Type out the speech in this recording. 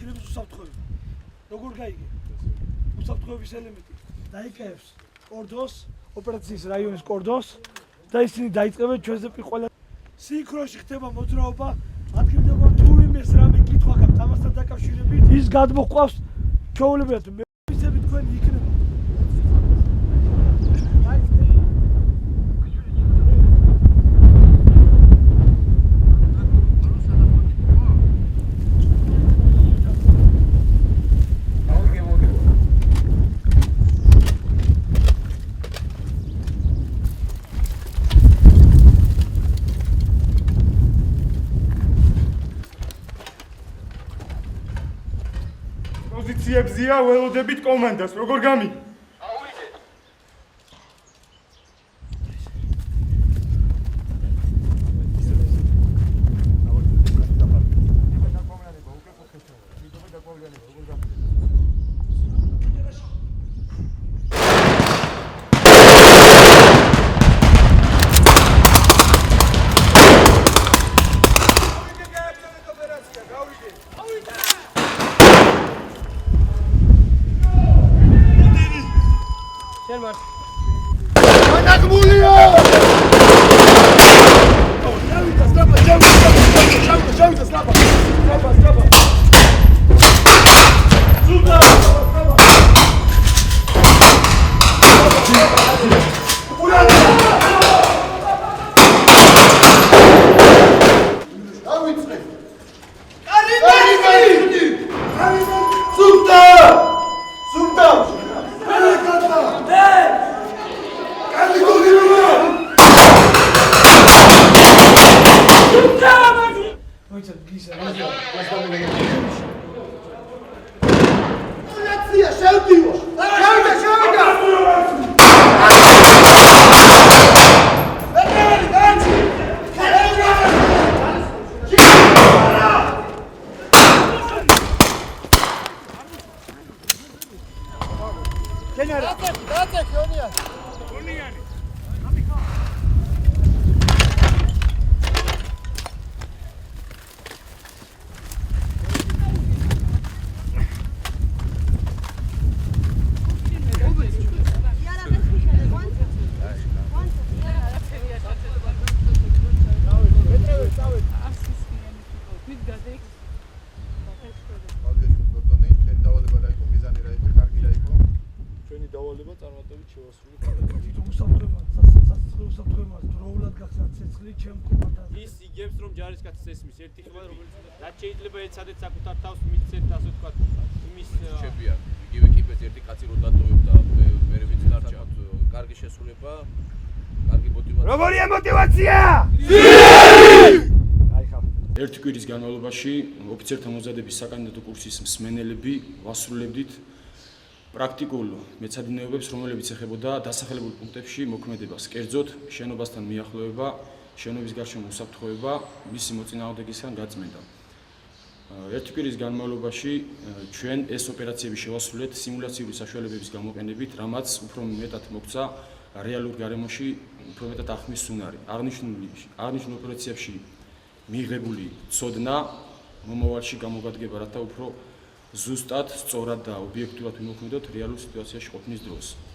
კავშირების უსაფრთხოება. როგორ გაიგე? უსაფრთხოების ელემენტი დაიკავებს კორდონს, ოპერაციის რაიონის კორდონს და ისინი დაიწყებენ ჩვენზე ყველა სინქრონში ხდება მოძრაობა, ადგილდება თუ ვინმეს რამე კითხვა გაქვთ ამასთან დაკავშირებით, ის გადმოყვავს ჩვეულებრივად მისები თქვენი იქნება. პოზიციებზია ველოდებით კომანდას, როგორ გამიგე? ის იგებს რომ ჯარისკაცის ესმის ერთი ხმა რომელიც რაც შეიძლება ეცადეთ საკუთარ თავს მიცეთ ასე ვთქვათ იმის შეფია იგივე კიბეც ერთი კაცი რო დატოვებდა მე ვიცი დარჩა კარგი შესრულება კარგი мотиваცია როგორია мотиваცია? ერთი კვირის განმავლობაში ოფიცერთა მომზადების საკანდიდატო კურსის მსმენელები ვასრულებდით პრაქტიკულ მეცადინეობებს, რომლებიც ეხებოდა დასახელებულ პუნქტებში მოქმედებას, კერძოდ შენობასთან მიახლოება, შენობის გარშემო უსაფრთხოება, მისი მოწინააღმდეგისგან გაწმენდა. ერთი კვირის განმავლობაში ჩვენ ეს ოპერაციები შევასრულეთ სიმულაციური საშუალებების გამოყენებით, რამაც უფრო მეტად მოგცა რეალურ გარემოში უფრო მეტად ახმის უნარი. აღნიშნულ ოპერაციებში მიღებული ცოდნა მომავალში გამოგადგება, რათა უფრო ზუსტად, სწორად და ობიექტურად ვიმოქმედოთ რეალურ სიტუაციაში ყოფნის დროს.